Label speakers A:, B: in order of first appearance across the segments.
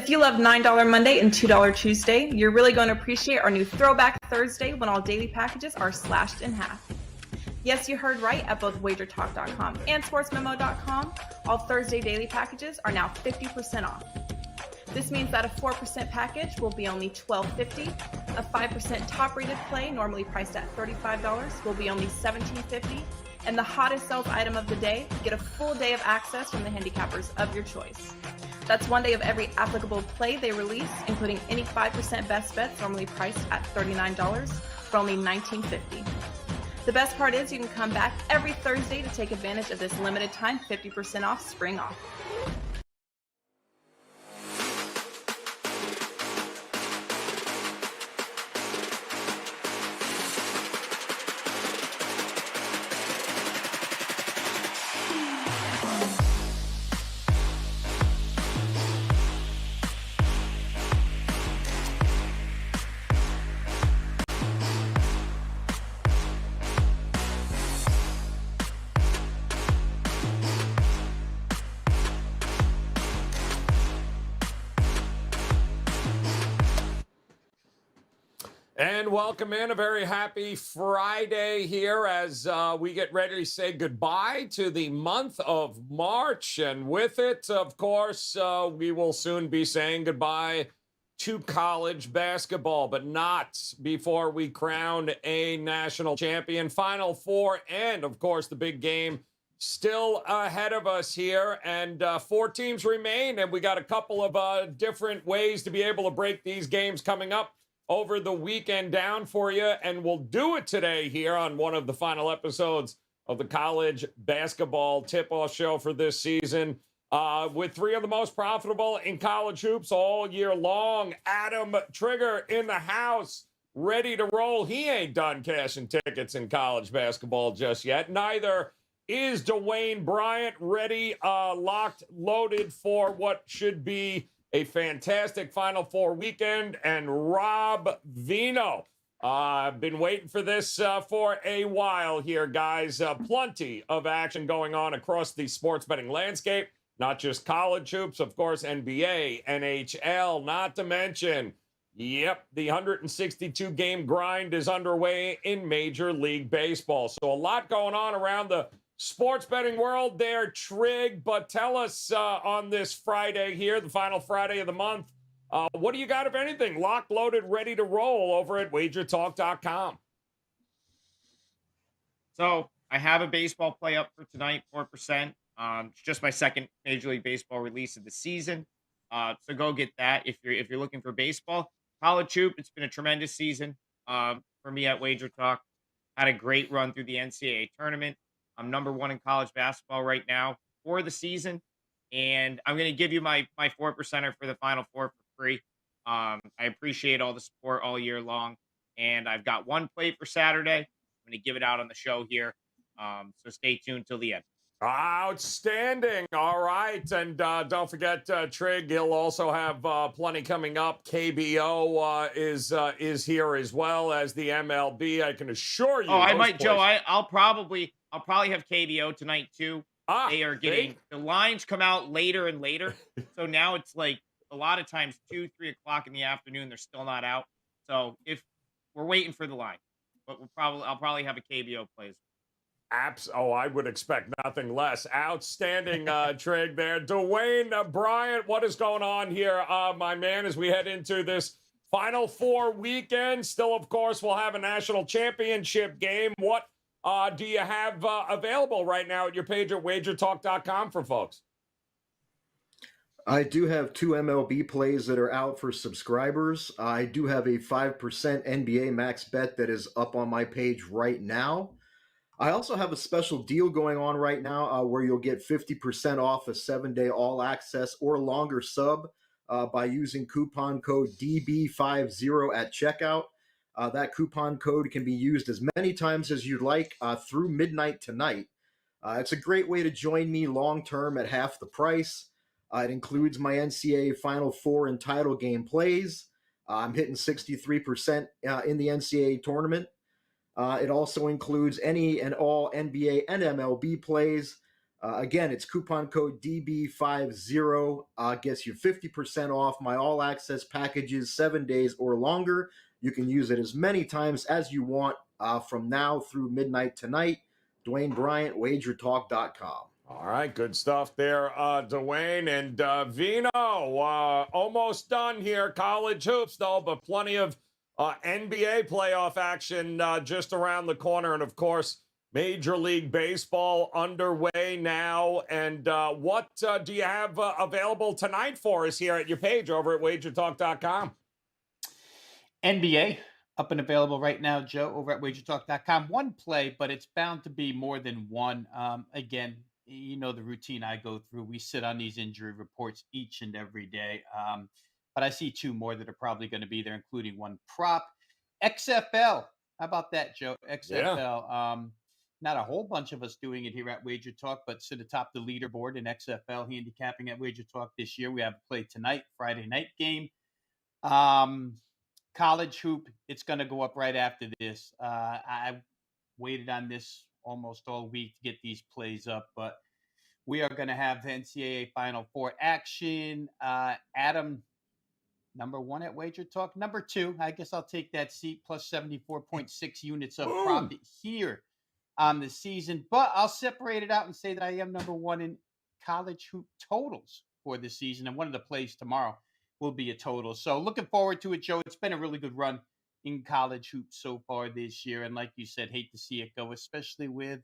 A: If you love $9 Monday and $2 Tuesday, you're really going to appreciate our new Throwback Thursday when all daily packages are slashed in half. Yes, you heard right. At both WagerTalk.com and SportsMemo.com, all Thursday daily packages are now 50% off. This means that a 4% package will be only $12.50. A 5% top-rated play, normally priced at $35, will be only $17.50. And the hottest sales item of the day, get a full day of access from the handicappers of your choice. That's one day of every applicable play they release, including any 5% best bets, normally priced at $39, for only $19.50. The best part is you can come back every Thursday to take advantage of this limited time 50% off spring offer.
B: And welcome in. A very happy Friday here as we get ready to say goodbye to the month of March. And with it, of course, we will soon be saying goodbye to college basketball, but not before we crown a national champion. Final Four and, of course, the big game still ahead of us here. And 4 teams remain, and we got a couple of different ways to be able to break these games coming up over the weekend down for you, and we'll do it today here on one of the final episodes of the college basketball tip-off show for this season with 3 of the most profitable in college hoops all year long. Adam Trigger in the house, ready to roll. He ain't done cashing tickets in college basketball just yet. Neither is Dwayne Bryant, ready, locked, loaded for what should be a fantastic Final Four weekend. And Rob Vino. I've been waiting for this for a while here, guys. Plenty of action going on across the sports betting landscape. Not just college hoops, of course, NBA, NHL, not to mention, yep, the 162-game grind is underway in Major League Baseball. So a lot going on around the sports betting world there, Trig. But tell us on this Friday here, the final Friday of the month, what do you got, if anything, locked, loaded, ready to roll over at WagerTalk.com?
C: So I have a baseball play up for tonight, 4%. It's just my second Major League Baseball release of the season. So go get that if you're looking for baseball. College hoop, it's been a tremendous season for me at WagerTalk. Had a great run through the NCAA tournament. I'm number 1 in college basketball right now for the season. And I'm going to give you my 4%er for the Final Four for free. I appreciate all the support all year long. And I've got one play for Saturday. I'm going to give it out on the show here. So stay tuned till the end.
B: Outstanding. All right. And don't forget, Trig, he'll also have plenty coming up. KBO is here as well as the MLB. I can assure you.
C: Oh, I might, Joe. I'll probably have KBO tonight too. They are getting the lines come out later and later. So now it's like a lot of times 2-3 o'clock in the afternoon, they're still not out. So if we're waiting for the line, but I'll probably have a KBO play as well.
B: I would expect nothing less. Outstanding, Trig there. Dwayne Bryant, what is going on here, my man, as we head into this Final Four weekend? Still, of course, we'll have a national championship game. What do you have available right now at your page at WagerTalk.com for folks?
D: I do have 2 MLB plays that are out for subscribers. I do have a 5% NBA max bet that is up on my page right now. I also have a special deal going on right now where you'll get 50% off a 7-day all-access or longer sub by using coupon code DB50 at checkout. That coupon code can be used as many times as you'd like through midnight tonight. It's a great way to join me long-term at half the price. It includes my NCAA Final Four and title game plays. I'm hitting 63% in the NCAA tournament. It also includes any and all NBA and MLB plays. Again, it's coupon code DB50, gets you 50% off my all access packages, 7 days or longer. You can use it as many times as you want from now through midnight tonight. Dwayne Bryant, WagerTalk.com.
B: All right, good stuff there, Dwayne. And Vino, almost done here. College hoops, though, but plenty of NBA playoff action just around the corner. And, of course, Major League Baseball underway now. And what do you have available tonight for us here at your page over at WagerTalk.com?
E: NBA up and available right now, Joe, over at WagerTalk.com. One play, but it's bound to be more than one. Again, you know the routine I go through. We sit on these injury reports each and every day. But I see two more that are probably going to be there, including one prop. XFL. How about that, Joe? XFL.
B: Yeah.
E: Not a whole bunch of us doing it here at Wager Talk, but sit atop the leaderboard in XFL handicapping at Wager Talk this year. We have a play tonight, Friday night game. College hoop, it's going to go up right after this. I waited on this almost all week to get these plays up, but we are going to have the NCAA Final Four action. Adam, number one at Wager Talk. Number two, I guess I'll take that seat, plus 74.6 units of profit here on the season. But I'll separate it out and say that I am number one in college hoop totals for the season. And one of the plays tomorrow will be a total. So looking forward to it, Joe. It's been a really good run in college hoops so far this year. And like you said, hate to see it go, especially with,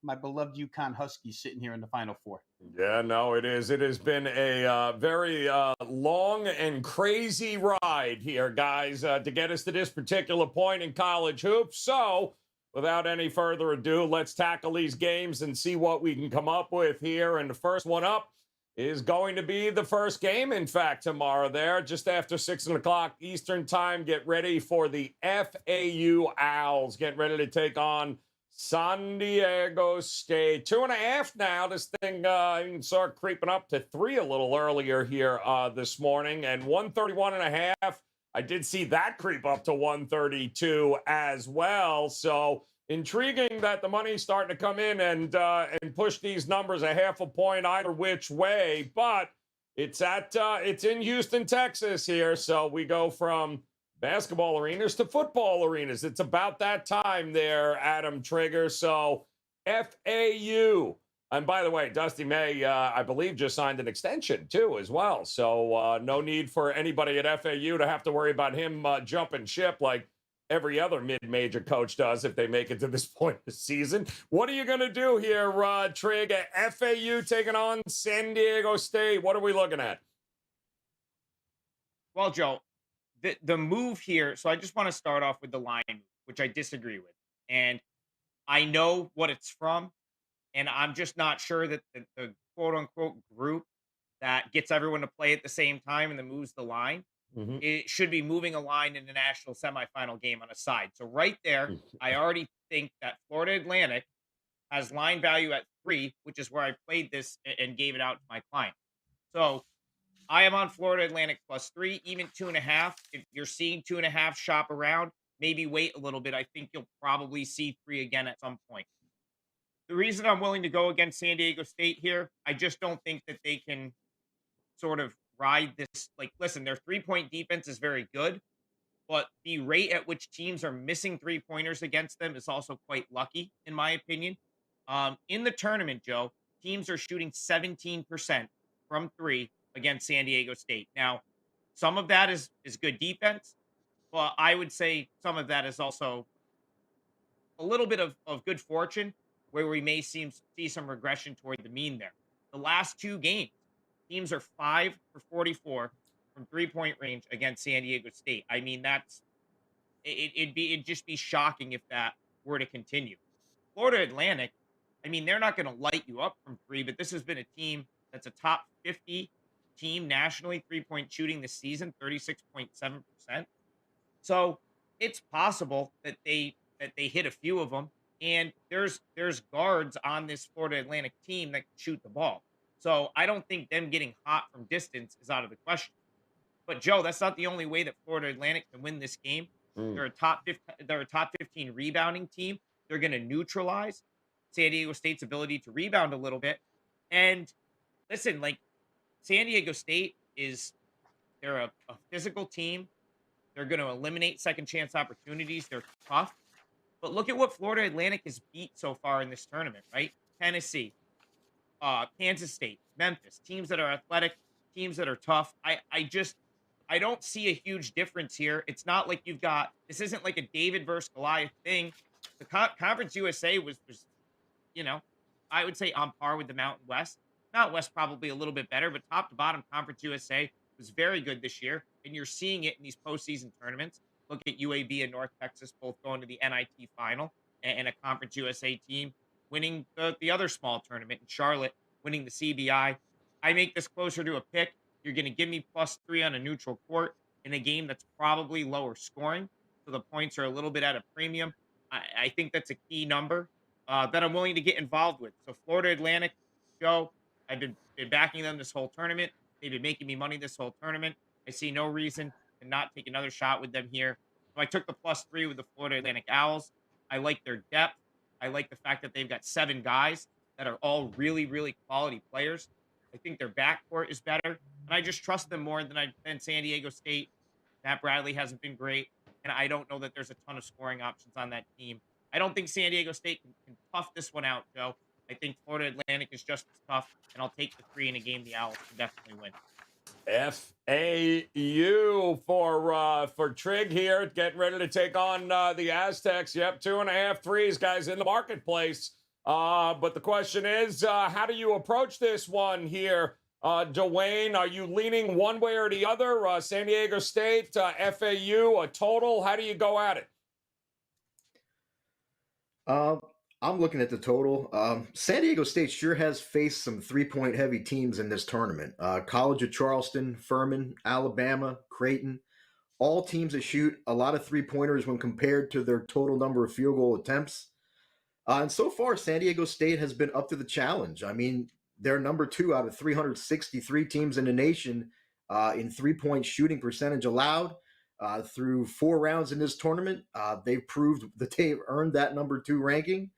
E: my beloved UConn Huskies sitting here in the Final Four.
B: Yeah, no, it is. It has been a very long and crazy ride here, guys, to get us to this particular point in college hoops. So without any further ado, let's tackle these games and see what we can come up with here. And the first one up is going to be the first game, in fact, tomorrow there, just after 6 o'clock Eastern time. Get ready for the FAU Owls. Get ready to take on San Diego State. 2.5 now. This thing you can start creeping up to 3 a little earlier here this morning. And 131.5. I did see that creep up to 132 as well. So intriguing that the money's starting to come in and push these numbers a half a point either which way. But it's in Houston, Texas here. So we go from basketball arenas to football arenas. It's about that time there, Adam Trigger. So FAU. And by the way, Dusty May, I believe, just signed an extension, too, as well. So no need for anybody at FAU to have to worry about him jumping ship like every other mid-major coach does if they make it to this point of the season. What are you going to do here, Trig? FAU taking on San Diego State. What are we looking at?
C: Well, Joe, the move here, so I just want to start off with the line, which I disagree with. And I know what it's from, and I'm just not sure that the quote-unquote group that gets everyone to play at the same time and then moves the line, it should be moving a line in the national semifinal game on a side. So right there, I already think that Florida Atlantic has line value at 3, which is where I played this and gave it out to my client. So I am on Florida Atlantic plus 3, even 2.5. If you're seeing 2.5 shop around, maybe wait a little bit. I think you'll probably see 3 again at some point. The reason I'm willing to go against San Diego State here, I just don't think that they can sort of ride this. Like, listen, their 3-point defense is very good, but the rate at which teams are missing 3-pointers against them is also quite lucky, in my opinion. In the tournament, Joe, teams are shooting 17% from 3 against San Diego State. Now, some of that is good defense, but I would say some of that is also a little bit of good fortune, where we may see some regression toward the mean there. The last 2 games, teams are 5 for 44 from 3-point range against San Diego State. I mean, it'd just be shocking if that were to continue. Florida Atlantic, I mean, they're not going to light you up from 3, but this has been a team that's a top 50 team nationally 3-point shooting this season, 36.7%. So it's possible that they hit a few of them. And there's guards on this Florida Atlantic team that can shoot the ball. So I don't think them getting hot from distance is out of the question. But Joe, that's not the only way that Florida Atlantic can win this game. They're a top 15 rebounding team. They're going to neutralize San Diego State's ability to rebound a little bit. And listen, like San Diego State they're a physical team. They're going to eliminate second chance opportunities. They're tough. But look at what Florida Atlantic has beat so far in this tournament, right? Tennessee, Kansas State, Memphis, teams that are athletic, teams that are tough. I don't see a huge difference here. It's not like this isn't like a David versus Goliath thing. The Conference USA was, you know, I would say on par with the Mountain West. Mountain West probably a little bit better, but top to bottom, Conference USA was very good this year, and you're seeing it in these postseason tournaments. Look at UAB and North Texas both going to the NIT final, and a Conference USA team winning the other small tournament in Charlotte, winning the CBI. I make this closer to a pick. You're going to give me +3 on a neutral court in a game that's probably lower scoring, so the points are a little bit at a premium. I think that's a key number that I'm willing to get involved with. So Florida Atlantic, Joe, I've been backing them this whole tournament. They've been making me money this whole tournament. I see no reason to not take another shot with them here. So I took the +3 with the Florida Atlantic Owls. I like their depth. I like the fact that they've got 7 guys that are all really, really quality players. I think their backcourt is better, and I just trust them more than San Diego State. Matt Bradley hasn't been great, and I don't know that there's a ton of scoring options on that team. I don't think San Diego State can tough this one out, Joe. I think Florida Atlantic is just as tough, and I'll take the 3 in a game. The Owls can definitely win.
B: FAU for Trig here, getting ready to take on the Aztecs. Yep, 2.5 threes, guys, in the marketplace. But the question is, how do you approach this one here? Dwayne, are you leaning one way or the other? San Diego State, FAU, a total? How do you go at it?
D: I'm looking at the total. San Diego State sure has faced some 3-point heavy teams in this tournament. College of Charleston, Furman, Alabama, Creighton, all teams that shoot a lot of 3-pointers when compared to their total number of field goal attempts. And so far, San Diego State has been up to the challenge. I mean, they're number 2 out of 363 teams in the nation in 3-point shooting percentage allowed. Through 4 rounds in this tournament, they've proved that they've earned that number 2 ranking.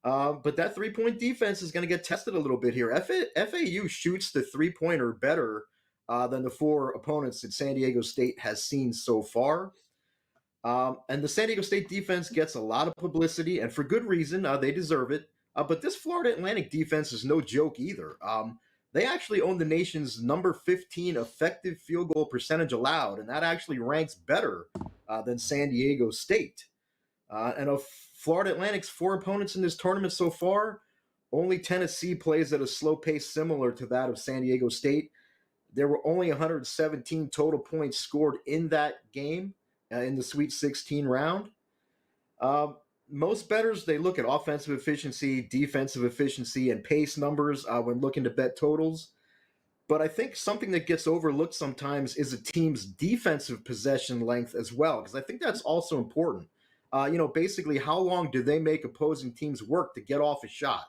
D: But that 3-point defense is going to get tested a little bit here. FAU shoots the 3-pointer better than the 4 opponents that San Diego State has seen so far. And the San Diego State defense gets a lot of publicity, and for good reason. They deserve it. But this Florida Atlantic defense is no joke either. They actually own the nation's number 15 effective field goal percentage allowed, and that actually ranks better than San Diego State. And of Florida Atlantic's 4 opponents in this tournament so far, only Tennessee plays at a slow pace similar to that of San Diego State. There were only 117 total points scored in that game in the Sweet 16 round. Most bettors, they look at offensive efficiency, defensive efficiency, and pace numbers when looking to bet totals. But I think something that gets overlooked sometimes is a team's defensive possession length as well, because I think that's also important. Basically, how long do they make opposing teams work to get off a shot?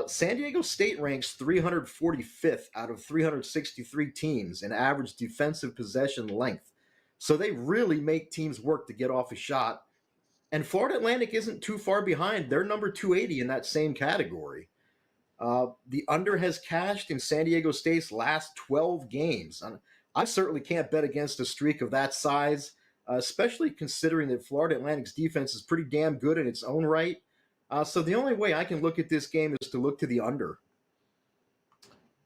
D: San Diego State ranks 345th out of 363 teams in average defensive possession length. So they really make teams work to get off a shot. And Florida Atlantic isn't too far behind. They're number 280 in that same category. The under has cashed in San Diego State's last 12 games. I certainly can't bet against a streak of that size, especially considering that Florida Atlantic's defense is pretty damn good in its own right. So the only way I can look at this game is to look to the under.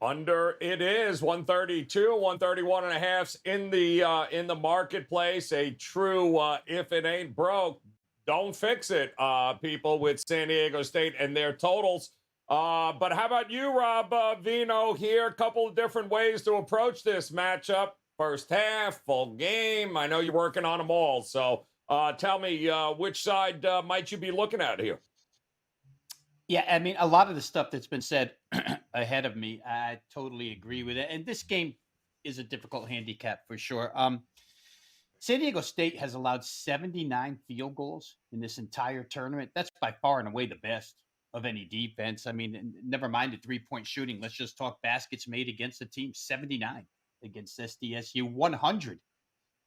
B: Under it is 132, 131 and a half in the marketplace. A true if it ain't broke, don't fix it, people, with San Diego State and their totals. But how about you, Rob Vino, here? A couple of different ways to approach this matchup. First half, full game. I know you're working on them all. So tell me, which side might you be looking at here?
E: Yeah, I mean, a lot of the stuff that's been said ahead of me, I totally agree with it. And this game is a difficult handicap for sure. San Diego State has allowed 79 field goals in this entire tournament. That's by far and away the best of any defense. I mean, never mind the 3-point shooting. Let's just talk baskets made against the team. 79 against SDSU, 100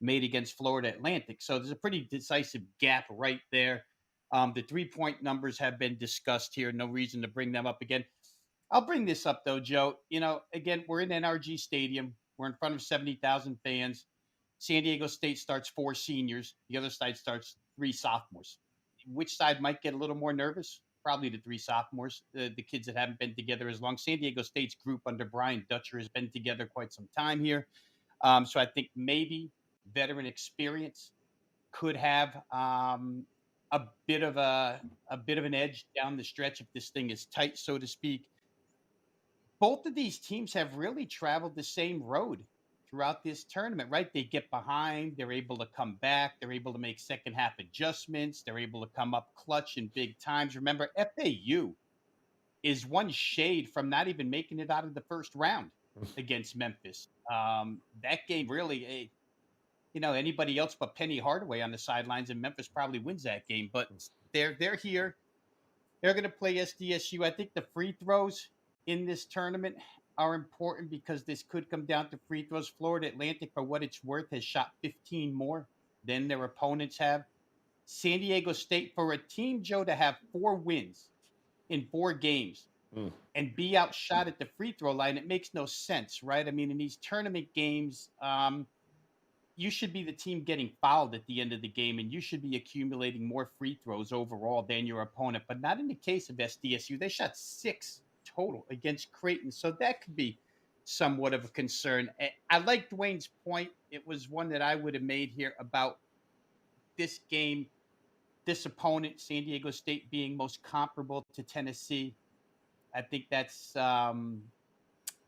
E: made against Florida Atlantic. So there's a pretty decisive gap right there. The 3-point numbers have been discussed here. No reason to bring them up again. I'll bring this up though, Joe. Again, we're in NRG Stadium. We're in front of 70,000 fans. San Diego State starts 4 seniors. The other side starts 3 sophomores. Which side might get a little more nervous? Probably the 3 sophomores, the kids that haven't been together as long. San Diego State's group under Brian Dutcher has been together quite some time here. So I think maybe veteran experience could have a bit of an edge down the stretch if this thing is tight, so to speak. Both of these teams have really traveled the same road throughout this tournament, right? They get behind, they're able to come back, they're able to make second half adjustments, they're able to come up clutch in big times. Remember, FAU is one shade from not even making it out of the first round against Memphis. That game really, anybody else but Penny Hardaway on the sidelines, and Memphis probably wins that game. But they're here. They're going to play SDSU. I think the free throws in this tournament are important because this could come down to free throws. Florida Atlantic, for what it's worth, has shot 15 more than their opponents have. San Diego State, for a team, Joe, to have 4 wins in 4 games and be outshot at the free throw line, it makes no sense, right? I mean, in these tournament games, you should be the team getting fouled at the end of the game, and you should be accumulating more free throws overall than your opponent. But not in the case of SDSU. They shot 6 total against Creighton, so that could be somewhat of a concern. I like Dwayne's point. It was one that I would have made here about this game, this opponent, San Diego State, being most comparable to Tennessee. I think that's, without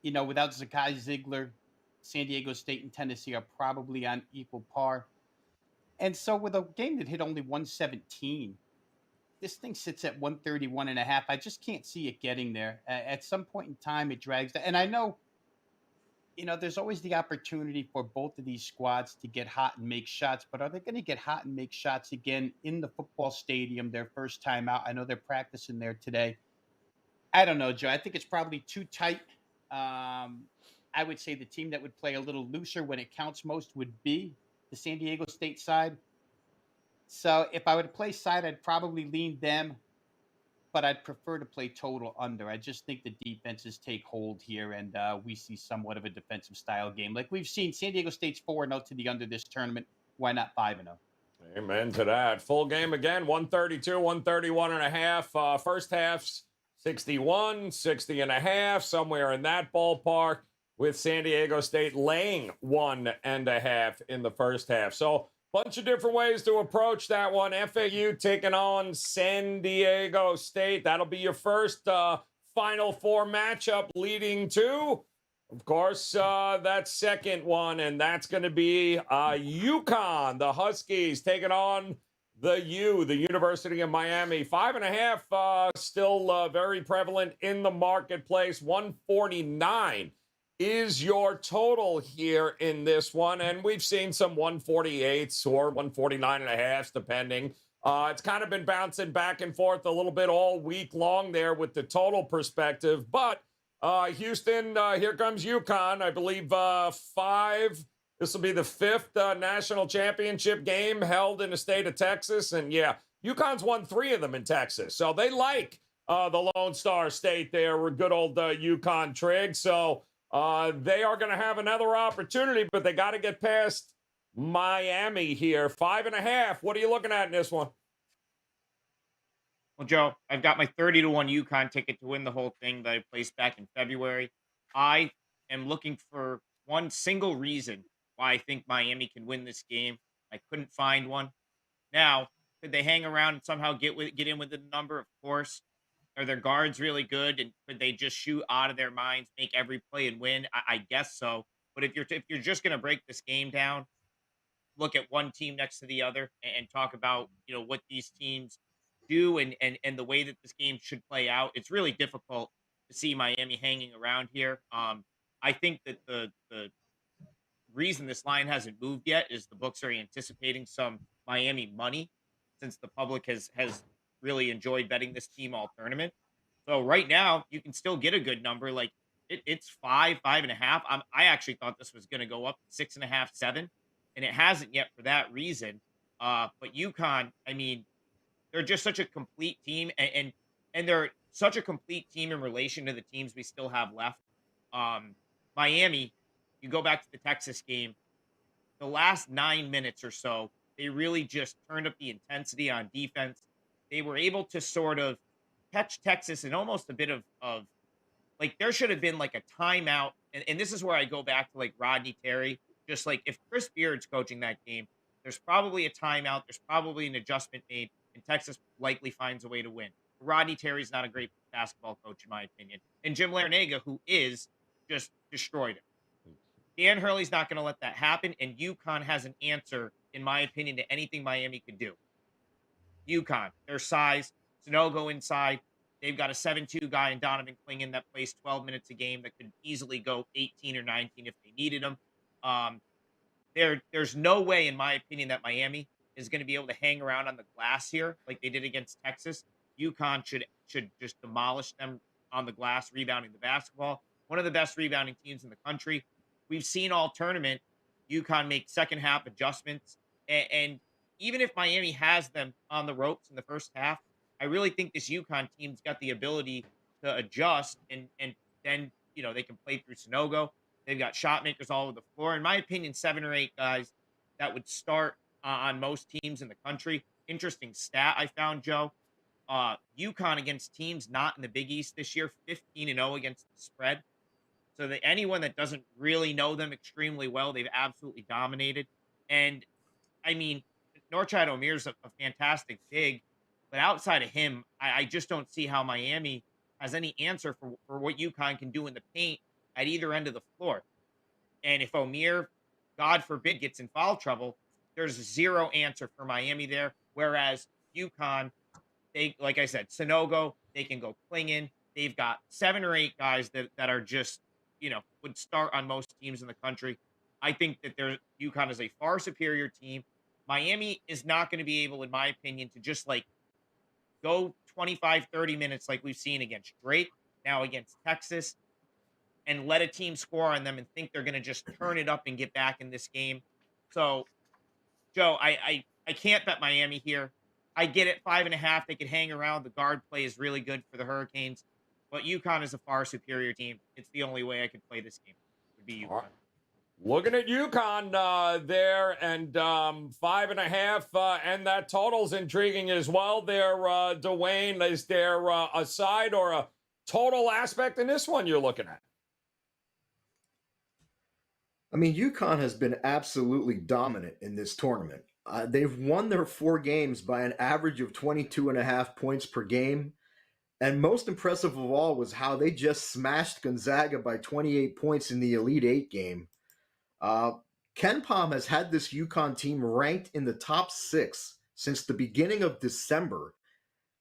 E: Zakai Ziegler, San Diego State and Tennessee are probably on equal par. And so with a game that hit only 117, this thing sits at 131.5. I just can't see it getting there. At some point in time, it drags down. And I know, there's always the opportunity for both of these squads to get hot and make shots, but are they going to get hot and make shots again in the football stadium their first time out? I know they're practicing there today. I don't know, Joe. I think it's probably too tight. I would say the team that would play a little looser when it counts most would be the San Diego State side. So if I were to play side, I'd probably lean them, but I'd prefer to play total under. I just think the defenses take hold here, and we see somewhat of a defensive style game. Like we've seen, San Diego State's 4-0 to the under this tournament. Why not 5-0?
B: Amen to that. Full game again, 132, 131.5. First half's 61, 60.5, somewhere in that ballpark, with San Diego State laying 1.5 in the first half. So bunch of different ways to approach that one. FAU taking on San Diego State. That'll be your first Final Four matchup, leading to, of course, that second one, and that's going to be UConn. The Huskies taking on the University of Miami. 5.5 still very prevalent in the marketplace. 149 is your total here in this one, and we've seen some 148s or 149.5s depending. It's kind of been bouncing back and forth a little bit all week long there with the total perspective, but Houston, here comes UConn. I believe 5. This will be the 5th national championship game held in the state of Texas, and yeah, UConn's won 3 of them in Texas, so they like the Lone Star State there with good old UConn Trig. So they are going to have another opportunity, but they got to get past Miami here. 5.5. What are you looking at in this one?
C: Well, Joe, I've got my 30-1 UConn ticket to win the whole thing that I placed back in February. I am looking for one single reason why I think Miami can win this game. I couldn't find one. Now, could they hang around and somehow get in with the number? Of course. Are their guards really good, and could they just shoot out of their minds, make every play and win? I guess so. But if you're just going to break this game down, look at one team next to the other and talk about what these teams do and the way that this game should play out, it's really difficult to see Miami hanging around here. I think that the reason this line hasn't moved yet is the books are anticipating some Miami money, since the public has really enjoyed betting this team all tournament. So right now you can still get a good number. Like it's 5.5. I actually thought this was going to go up to 6.5, 7, and it hasn't yet for that reason. But UConn, I mean, they're just such a complete team, and they're such a complete team in relation to the teams we still have left. Miami, you go back to the Texas game, the last 9 minutes or so, they really just turned up the intensity on defense. They were able to sort of catch Texas in almost a bit of like there should have been like a timeout. And this is where I go back to like Rodney Terry. Just like if Chris Beard's coaching that game, there's probably a timeout, there's probably an adjustment made, and Texas likely finds a way to win. Rodney Terry's not a great basketball coach, in my opinion. And Jim Larinaga, who is, just destroyed him. Dan Hurley's not going to let that happen, and UConn has an answer, in my opinion, to anything Miami could do. UConn, their size, Sanogo inside. They've got a 7-2 guy in Donovan Clingan that plays 12 minutes a game that could easily go 18 or 19 if they needed him. There's no way, in my opinion, that Miami is going to be able to hang around on the glass here like they did against Texas. UConn should just demolish them on the glass, rebounding the basketball. One of the best rebounding teams in the country. We've seen all tournament UConn make second half adjustments, and even if Miami has them on the ropes in the first half, I really think this UConn team's got the ability to adjust, and then they can play through Sanogo. They've got shot makers all over the floor. In my opinion, 7 or 8 guys that would start on most teams in the country. Interesting stat I found, Joe. UConn against teams not in the Big East this year, 15-0 against the spread. So that anyone that doesn't really know them extremely well, they've absolutely dominated. And I mean, Norchad Omir's a fantastic big, but outside of him, I just don't see how Miami has any answer for what UConn can do in the paint at either end of the floor. And if Omir, God forbid, gets in foul trouble, there's zero answer for Miami there. Whereas UConn, they, like I said, Sanogo, they can go Clingan. They've got 7 or 8 guys that are just, would start on most teams in the country. I think that UConn is a far superior team. Miami is not going to be able, in my opinion, to just like go 25, 30 minutes like we've seen against Drake, now against Texas, and let a team score on them and think they're going to just turn it up and get back in this game. So, Joe, I can't bet Miami here. I get it, 5.5. They could hang around. The guard play is really good for the Hurricanes. But UConn is a far superior team. It's the only way I could play this game. Would be UConn.
B: Right. Looking at UConn there, and 5.5, and that total's intriguing as well there, Dwayne. Is there a side or a total aspect in this one you're looking at?
D: I mean, UConn has been absolutely dominant in this tournament. They've won their 4 games by an average of 22.5 points per game. And most impressive of all was how they just smashed Gonzaga by 28 points in the Elite 8 game. Ken Pom has had this UConn team ranked in the top 6 since the beginning of December.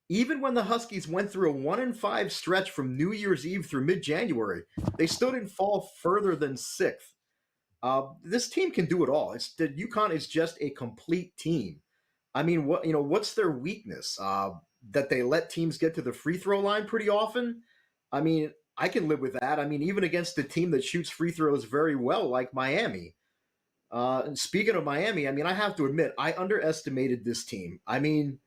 D: Even when the Huskies went through a 1-5 stretch from New Year's Eve through mid-January, they still didn't fall further than 6th. This team can do it all. UConn is just a complete team. I mean, what's their weakness? That they let teams get to the free throw line pretty often? I mean, I can live with that. I mean, even against a team that shoots free throws very well, like Miami. And speaking of Miami, I mean, I have to admit, I underestimated this team. I mean,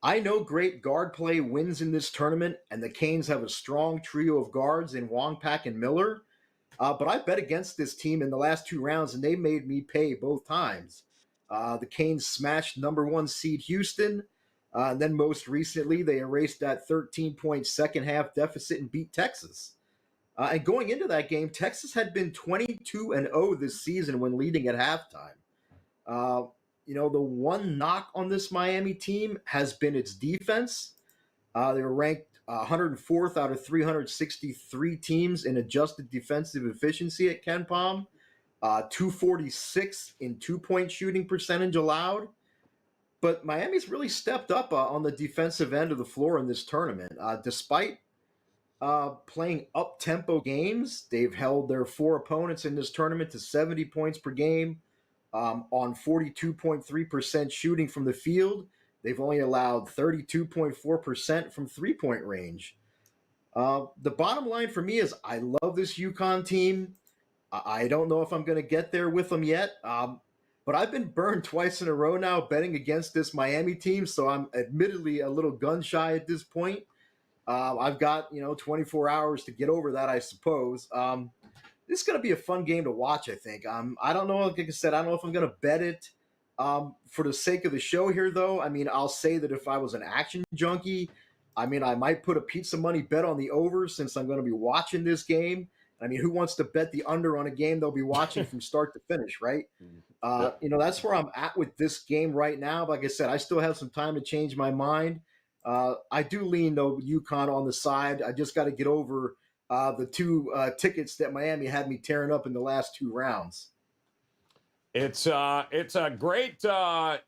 D: I know great guard play wins in this tournament, and the Canes have a strong trio of guards in Wongpak and Miller. But I bet against this team in the last 2 rounds, and they made me pay both times. The Canes smashed number 1 seed Houston. And then most recently, they erased that 13-point second-half deficit and beat Texas. And going into that game, Texas had been 22-0 this season when leading at halftime. The one knock on this Miami team has been its defense. They were ranked 104th out of 363 teams in adjusted defensive efficiency at Ken Pom. 246 in 2-point shooting percentage allowed. But Miami's really stepped up on the defensive end of the floor in this tournament. Despite playing up-tempo games, they've held their 4 opponents in this tournament to 70 points per game on 42.3% shooting from the field. They've only allowed 32.4% from three-point range. The bottom line for me is I love this UConn team. I don't know if I'm going to get there with them yet. But but I've been burned twice in a row now betting against this Miami team, so I'm admittedly a little gun shy at this point. I've got 24 hours to get over that, I suppose. This is going to be a fun game to watch, I think. I don't know. Like I said, I don't know if I'm going to bet it for the sake of the show here, though. I mean, I'll say that if I was an action junkie, I mean, I might put a pizza money bet on the over since I'm going to be watching this game. I mean, who wants to bet the under on a game they'll be watching from start to finish, right? That's where I'm at with this game right now. Like I said, I still have some time to change my mind. I do lean, though, UConn on the side. I just got to get over the two tickets that Miami had me tearing up in the last two rounds.
B: It's a great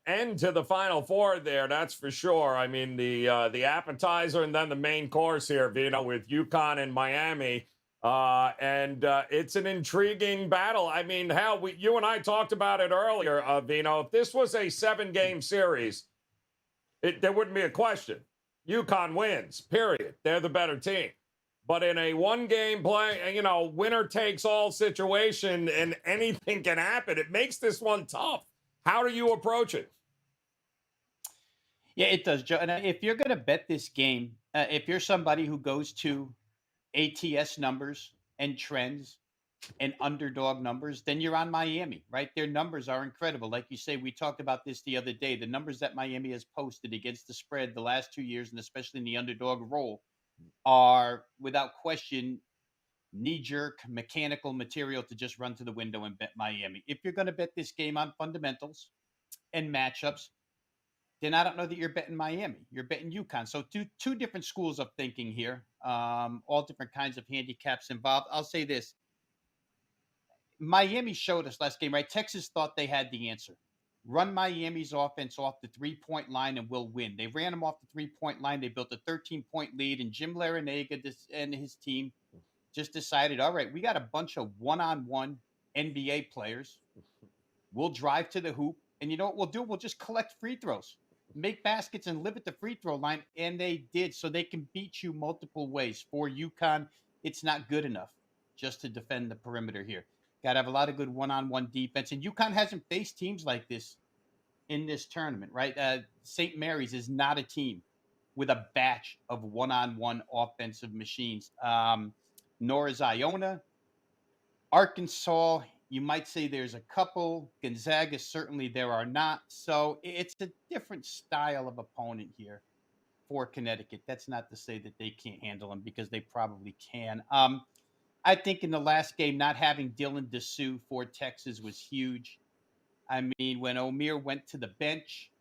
B: end to the Final Four there, that's for sure. I mean, the appetizer and then the main course here, Vino, with UConn and Miami. And it's an intriguing battle. I mean, hell, you and I talked about it earlier, Vino. If this was a 7-game series, there wouldn't be a question. UConn wins, period. They're the better team. But in a one-game play, winner takes all situation and anything can happen. It makes this one tough. How do you approach it?
E: Yeah, it does, Joe. And if you're going to bet this game, if you're somebody who goes to ATS numbers and trends and underdog numbers, then you're on Miami, right? Their numbers are incredible. Like you say, we talked about this the other day. The numbers that Miami has posted against the spread the last 2 years, and especially in the underdog role, are without question knee-jerk mechanical material to just run to the window and bet Miami. If you're going to bet this game on fundamentals and matchups, then I don't know that you're betting Miami. You're betting UConn. So two different schools of thinking here, all different kinds of handicaps involved. I'll say this. Miami showed us last game, right? Texas thought they had the answer. Run Miami's offense off the three-point line and we'll win. They ran them off the three-point line. They built a 13-point lead, and Jim Larinaga and his team just decided, all right, we got a bunch of one-on-one NBA players. We'll drive to the hoop, and you know what we'll do? We'll just collect free throws, make baskets, and live at the free throw line, and they did, so they can beat you multiple ways. For UConn, it's not good enough just to defend the perimeter here. Got to have a lot of good one-on-one defense. And UConn hasn't faced teams like this in this tournament, right? St. Mary's is not a team with a batch of one-on-one offensive machines. Nor is Iona. Arkansas, you might say there's a couple. Gonzaga, certainly there are not. So it's a different style of opponent here for Connecticut. That's not to say that they can't handle them, because they probably can. I think in the last game, not having Dylan Dessou for Texas was huge. I mean, when Omier went to the bench,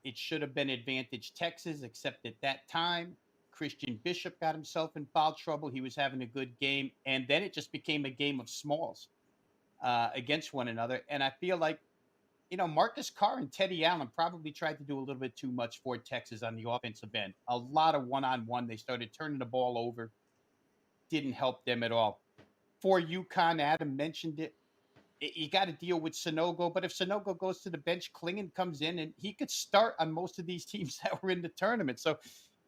E: it should have been advantage Texas, except at that time, Christian Bishop got himself in foul trouble. He was having a good game. And then it just became a game of smalls against one another. And I feel like, Marcus Carr and Teddy Allen probably tried to do a little bit too much for Texas on the offensive end. A lot of one-on-one. They started turning the ball over. Didn't help them at all. For UConn, Adam mentioned it. You got to deal with Sanogo, but if Sanogo goes to the bench, Klingon comes in, and he could start on most of these teams that were in the tournament. So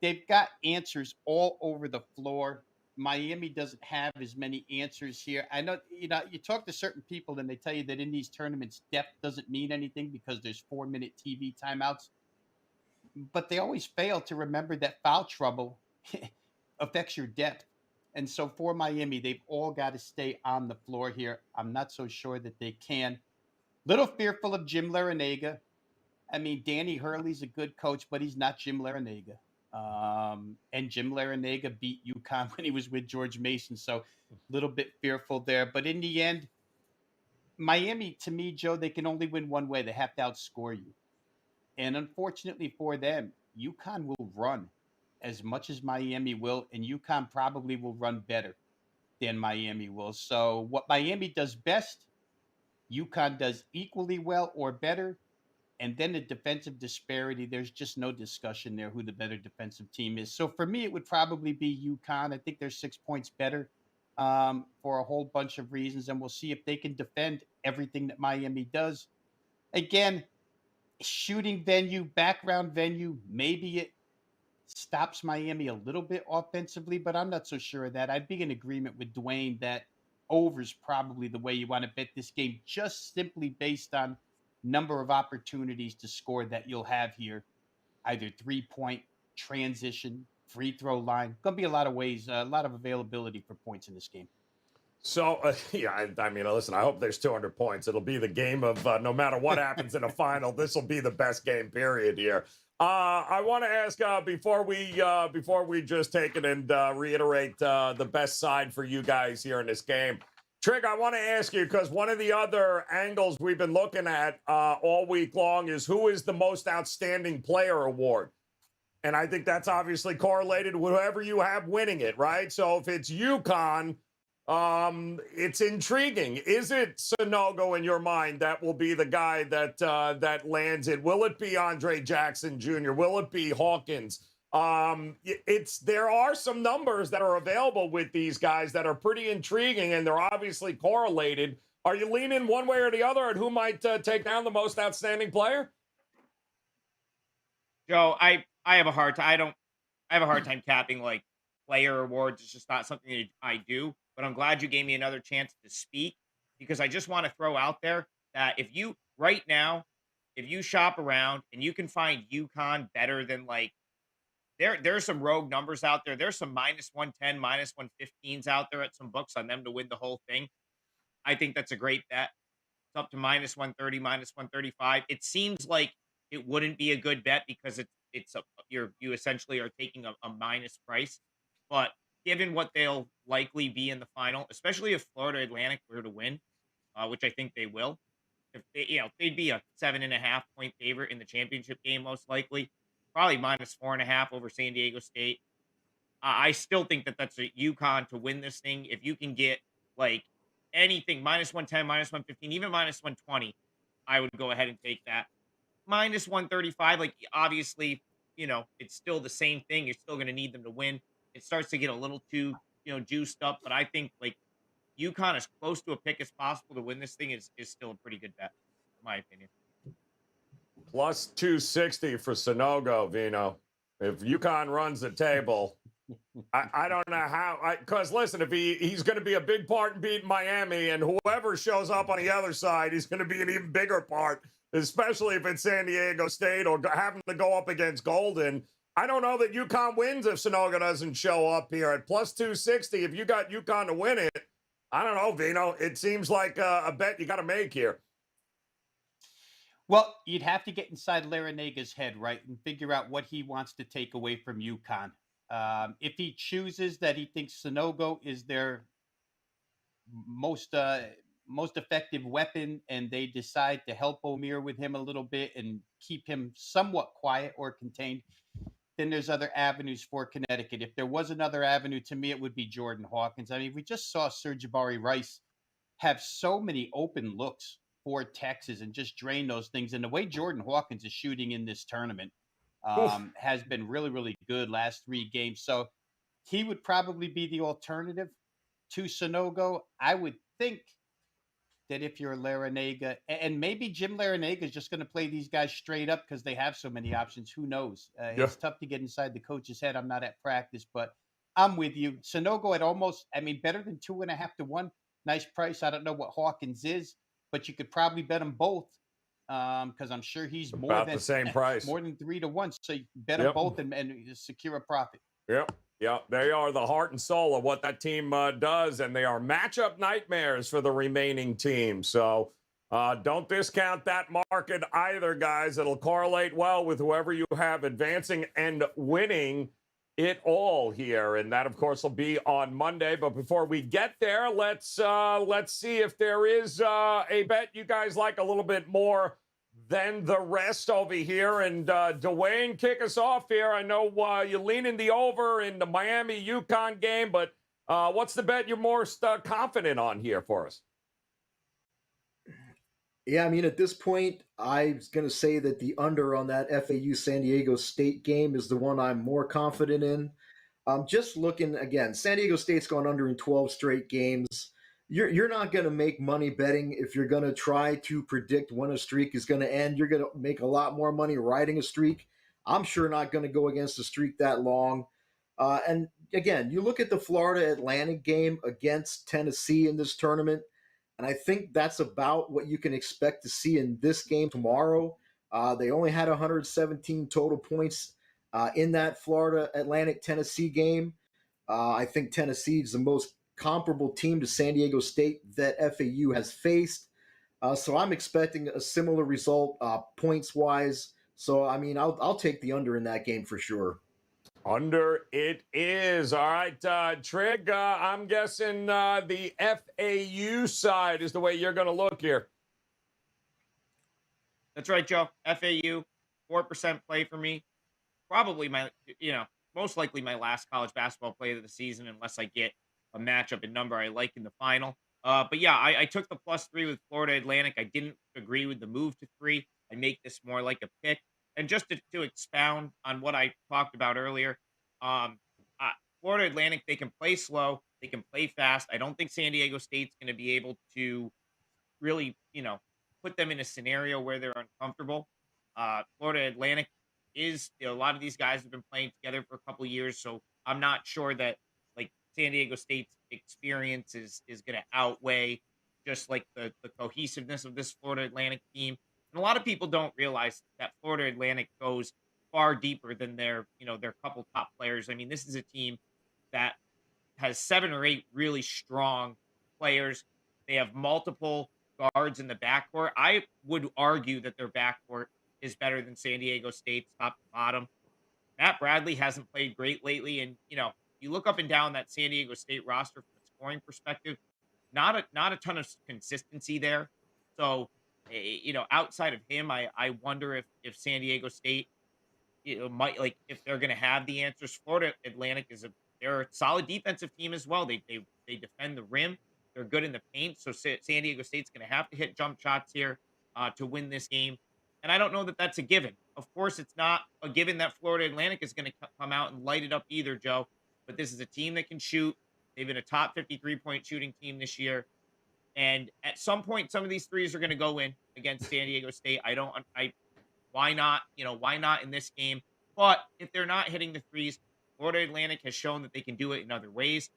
E: they've got answers all over the floor. Miami doesn't have as many answers here. I know, you talk to certain people and they tell you that in these tournaments, depth doesn't mean anything because there's 4-minute TV timeouts. But they always fail to remember that foul trouble affects your depth. And so for Miami, they've all got to stay on the floor here. I'm not so sure that they can. Little fearful of Jim Larinaga. I mean, Danny Hurley's a good coach, but he's not Jim Larinaga. And Jim Larinaga beat UConn when he was with George Mason. So a little bit fearful there. But in the end, Miami, to me, Joe, they can only win one way. They have to outscore you. And unfortunately for them, UConn will run as much as Miami will, and UConn probably will run better than Miami will. So what Miami does best, UConn does equally well or better. And then the defensive disparity, there's just no discussion there who the better defensive team is. So for me, it would probably be UConn. I think they're 6 points better for a whole bunch of reasons. And we'll see if they can defend everything that Miami does. Again, shooting venue, background venue, maybe it stops Miami a little bit offensively, but I'm not so sure of that. I'd be in agreement with Dwayne that over's probably the way you want to bet this game, just simply based on number of opportunities to score that you'll have here, either 3-point, transition, free throw line. Going to be a lot of ways, a lot of availability for points in this game.
B: So, yeah, I mean, listen, I hope there's 200 points. It'll be the game of no matter what happens in a final, this will be the best game, period, here. I want to ask before we just take it and reiterate the best side for you guys here in this game. Trig, I want to ask you, because one of the other angles we've been looking at all week long is who is the most outstanding player award. And I think that's obviously correlated with whoever you have winning it, right? So if it's UConn, it's intriguing. Is it Sanogo in your mind that will be the guy that that lands it? Will it be Andre Jackson Jr.? Will it be Hawkins? There are some numbers that are available with these guys that are pretty intriguing, and they're obviously correlated. Are you leaning one way or the other at who might take down the most outstanding player?
C: Joe, I have a hard time. I have a hard time capping like player awards. It's just not something that I do. But I'm glad you gave me another chance to speak, because I just want to throw out there that if you right now, if you shop around and you can find UConn better than like there's some rogue numbers out there. There's some -110, -115s out there at some books on them to win the whole thing. I think that's a great bet. It's up to -130, -135. It seems like it wouldn't be a good bet because you essentially are taking a minus price. But given what they'll likely be in the final, especially if Florida Atlantic were to win, which I think they will, if they'd be a 7.5 point favorite in the championship game, most likely, probably -4.5 over San Diego State. I still think that that's a UConn to win this thing. If you can get like anything -110, -115, even -120, I would go ahead and take that. -135, like obviously, it's still the same thing. You're still going to need them to win. It starts to get a little too, juiced up. But I think like UConn as close to a pick as possible to win this thing is still a pretty good bet, in my opinion.
B: Plus 260 for Sanogo, Vino. If UConn runs the table, I don't know how. Because listen, if he's going to be a big part in beating Miami, and whoever shows up on the other side, he's going to be an even bigger part, especially if it's San Diego State or having to go up against Golden. I don't know that UConn wins if Sanogo doesn't show up here at plus 260. If you got UConn to win it, I don't know, Vino. It seems like a bet you got to make here.
E: Well, you'd have to get inside Laranaga's head, right, and figure out what he wants to take away from UConn. If he chooses that he thinks Sanogo is their most effective weapon, and they decide to help Omier with him a little bit and keep him somewhat quiet or contained, then there's other avenues for Connecticut. If there was another avenue, to me, it would be Jordan Hawkins. I mean, we just saw Sir'Jabari Rice have so many open looks for Texas and just drain those things. And the way Jordan Hawkins is shooting in this tournament has been really, really good last 3 games. So he would probably be the alternative to Sanogo. I would think that if you're Larinaga, and maybe Jim Larinaga is just going to play these guys straight up because they have so many options. Who knows? It's tough to get inside the coach's head. I'm not at practice, but I'm with you. Sanogo at almost, better than 2.5 to 1. Nice price. I don't know what Hawkins is, but you could probably bet them both because I'm sure he's more
B: about
E: than
B: the same price,
E: more than 3 to 1. So you bet them both and secure a profit.
B: Yep. Yeah, they are the heart and soul of what that team does, and they are matchup nightmares for the remaining teams. So don't discount that market either, guys. It'll correlate well with whoever you have advancing and winning it all here, and that, of course, will be on Monday. But before we get there, let's see if there is a bet you guys like a little bit more than the rest over here. And Dwayne, kick us off here. I know you're leaning the over in the Miami UConn game, but what's the bet you're most confident on here for us?
D: Yeah, at this point, I was going to say that the under on that FAU San Diego State game is the one I'm more confident in. Just looking, again, San Diego State's gone under in 12 straight games. You're not going to make money betting if you're going to try to predict when a streak is going to end. You're going to make a lot more money riding a streak. I'm sure not going to go against a streak that long. And again, you look at the Florida Atlantic game against Tennessee in this tournament, and I think that's about what you can expect to see in this game tomorrow. They only had 117 total points in that Florida Atlantic Tennessee game. I think Tennessee is the most comparable team to San Diego State that FAU has faced. So I'm expecting a similar result points wise. So I mean, I'll take the under in that game for sure.
B: Under it is. All right, Trig, I'm guessing the FAU side is the way you're going to look here.
C: That's right, Joe. FAU, 4% play for me. Probably most likely my last college basketball play of the season, unless I get a matchup and number I like in the final. But yeah, I took the +3 with Florida Atlantic. I didn't agree with the move to 3. I make this more like a pick. And just to expound on what I talked about earlier, um, Florida Atlantic, they can play slow, they can play fast. I don't think San Diego State's going to be able to really, put them in a scenario where they're uncomfortable. Florida Atlantic is, a lot of these guys have been playing together for a couple of years, so I'm not sure that like San Diego State's experience is going to outweigh just like the cohesiveness of this Florida Atlantic team. And a lot of people don't realize that Florida Atlantic goes far deeper than their couple top players. I mean, this is a team that has 7 or 8 really strong players. They have multiple guards in the backcourt. I would argue that their backcourt is better than San Diego State's top to bottom. Matt Bradley hasn't played great lately, and you look up and down that San Diego State roster from a scoring perspective, not a ton of consistency there. So, outside of him, I wonder if San Diego State might, like, if they're going to have the answers. Florida Atlantic they're a solid defensive team as well. They defend the rim. They're good in the paint. So San Diego State's going to have to hit jump shots here to win this game. And I don't know that that's a given. Of course, it's not a given that Florida Atlantic is going to come out and light it up either, Joe. But this is a team that can shoot. They've been a top 53-point shooting team this year. And at some point, some of these threes are going to go in against San Diego State. Why not? Why not in this game? But if they're not hitting the threes, Florida Atlantic has shown that they can do it in other ways.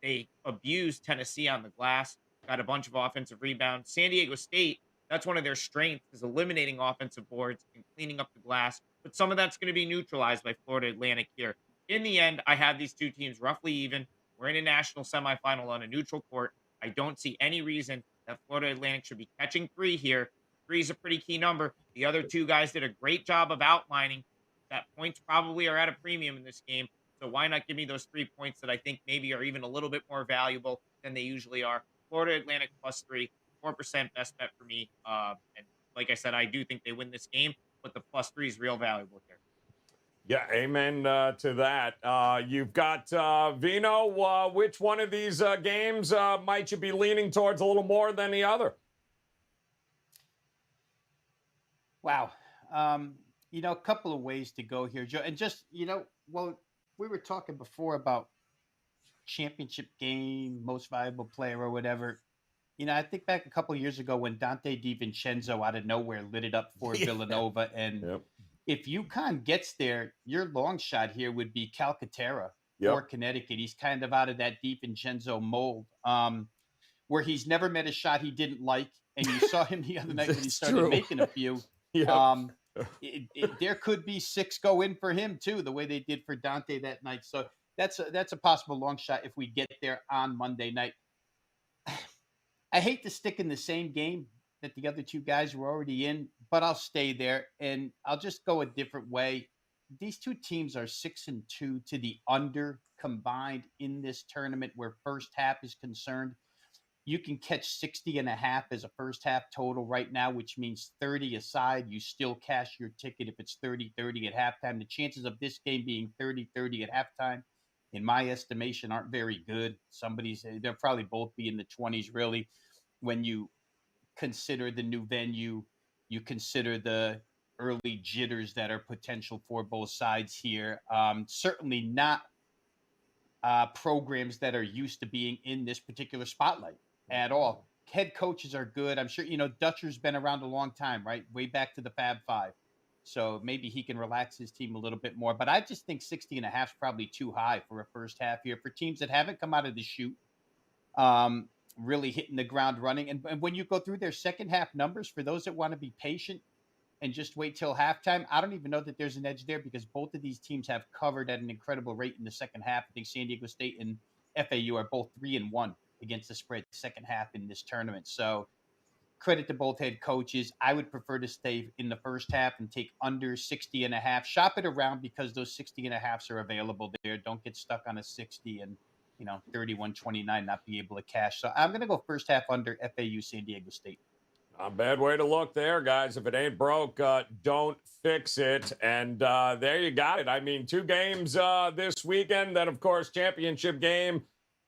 C: They abused Tennessee on the glass, got a bunch of offensive rebounds. San Diego State, that's one of their strengths, is eliminating offensive boards and cleaning up the glass. But some of that's going to be neutralized by Florida Atlantic here. In the end, I have these two teams roughly even. We're in a national semifinal on a neutral court. I don't see any reason that Florida Atlantic should be catching 3 here. 3 is a pretty key number. The other two guys did a great job of outlining that points probably are at a premium in this game. So why not give me those 3 points that I think maybe are even a little bit more valuable than they usually are? Florida Atlantic +3, 4% best bet for me. And like I said, I do think they win this game, but the +3 is real valuable here.
B: Yeah, amen to that. You've got Vino. Which one of these games might you be leaning towards a little more than the other?
E: Wow. A couple of ways to go here, Joe. And just, well, we were talking before about championship game, most valuable player or whatever. I think back a couple of years ago when Dante DiVincenzo out of nowhere lit it up for Villanova. And if UConn gets there, your long shot here would be Calcaterra for Connecticut. He's kind of out of that DiVincenzo mold, where he's never met a shot he didn't like. And you saw him the other night when he started making a few. There could be 6 go in for him too, the way they did for Dante that night. So that's a possible long shot if we get there on Monday night. I hate to stick in the same game that the other two guys were already in, but I'll stay there and I'll just go a different way. These two teams are 6-2 to the under combined in this tournament where first half is concerned. You can catch 60.5 as a first half total right now, which means 30 aside. You still cash your ticket if it's 30-30 at halftime. The chances of this game being 30-30 at halftime, in my estimation, aren't very good. They'll probably both be in the 20s, really. When you consider the new venue, you consider the early jitters that are potential for both sides here. Certainly not programs that are used to being in this particular spotlight at all. Head coaches are good. I'm sure, Dutcher's been around a long time, right? Way back to the Fab Five. So maybe he can relax his team a little bit more. But I just think 60.5 is probably too high for a first half here for teams that haven't come out of the chute, really hitting the ground running. And when you go through their second half numbers, for those that want to be patient and just wait till halftime, I don't even know that there's an edge there because both of these teams have covered at an incredible rate in the second half. I think San Diego State and FAU are both 3-1 against the spread second half in this tournament. So credit to both head coaches. I would prefer to stay in the first half and take under 60.5. Shop it around because those 60.5s are available there. Don't get stuck on a 60 and 31-29 not be able to cash. So I'm going to go first half under FAU San Diego State.
B: A bad way to look there, guys. If it ain't broke, don't fix it. And there you got it. I mean, 2 games this weekend. Then, of course, championship game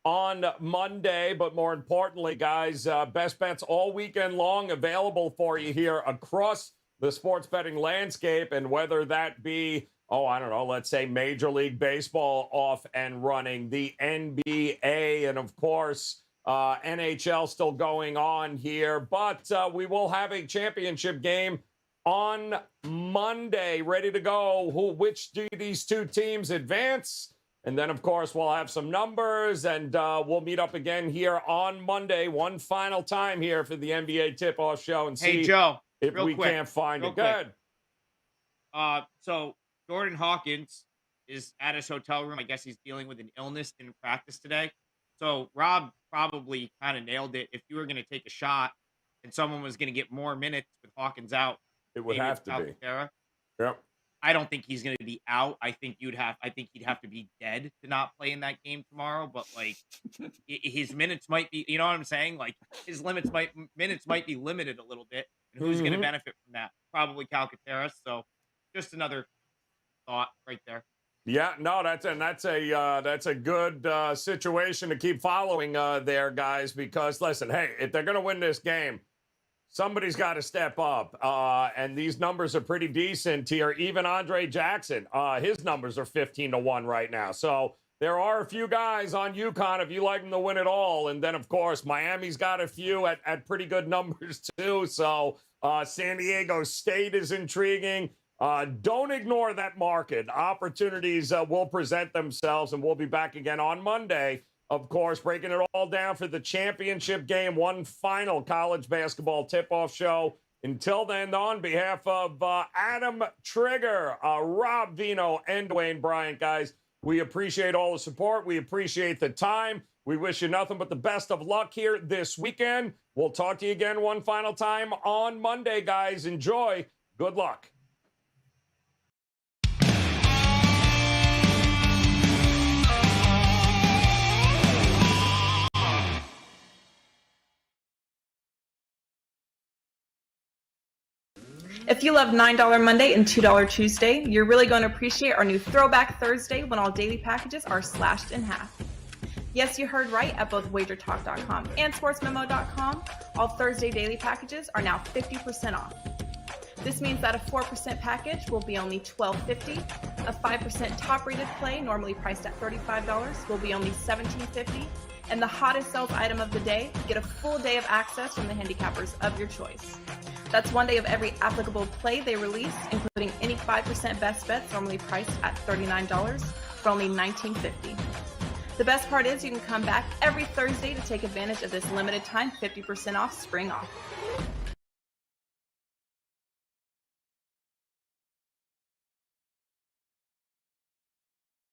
B: on Monday. But more importantly, guys, best bets all weekend long available for you here across the sports betting landscape. And whether that be, I don't know, let's say Major League Baseball off and running, the NBA, and, of course, NHL still going on here, but we will have a championship game on Monday ready to go. Which do these 2 teams advance? And then, of course, we'll have some numbers, and we'll meet up again here on Monday, one final time here for the NBA tip-off show, and see
C: Joe,
B: if we can't find it. Good.
C: So Jordan Hawkins is at his hotel room. I guess he's dealing with an illness, didn't practice today. So Rob probably kind of nailed it. If you were going to take a shot and someone was going to get more minutes with Hawkins out,
B: it would have to be. Yep.
C: I don't think he's going to be out. I think he'd have to be dead to not play in that game tomorrow. But like his minutes might be, you know what I'm saying? Like his minutes might be limited a little bit. And who's going to benefit from that? Probably Calcaterra. So just another thought right there.
B: Yeah, no, that's a good situation to keep following there, guys, because, listen, hey, if they're going to win this game, somebody's got to step up, and these numbers are pretty decent here. Even Andre Jackson, his numbers are 15-1 right now. So there are a few guys on UConn if you like them to win it all, and then, of course, Miami's got a few at pretty good numbers too. So San Diego State is intriguing. Don't ignore that market. Opportunities will present themselves, and we'll be back again on Monday, of course, breaking it all down for the championship game, one final college basketball tip-off show. Until then, on behalf of Adam Trigger, Rob Vino, and Dwayne Bryant, guys, we appreciate all the support. We appreciate the time. We wish you nothing but the best of luck here this weekend. We'll talk to you again one final time on Monday, guys. Enjoy. Good luck.
A: If you love $9 Monday and $2 Tuesday, you're really going to appreciate our new Throwback Thursday when all daily packages are slashed in half. Yes, you heard right. At both WagerTalk.com and SportsMemo.com, all Thursday daily packages are now 50% off. This means that a 4% package will be only $12.50. A 5% top-rated play, normally priced at $35, will be only $17.50. And the hottest sales item of the day, get a full day of access from the handicappers of your choice. That's one day of every applicable play they release, including any 5% best bets normally priced at $39 for only $19.50. The best part is you can come back every Thursday to take advantage of this limited time 50% off spring off.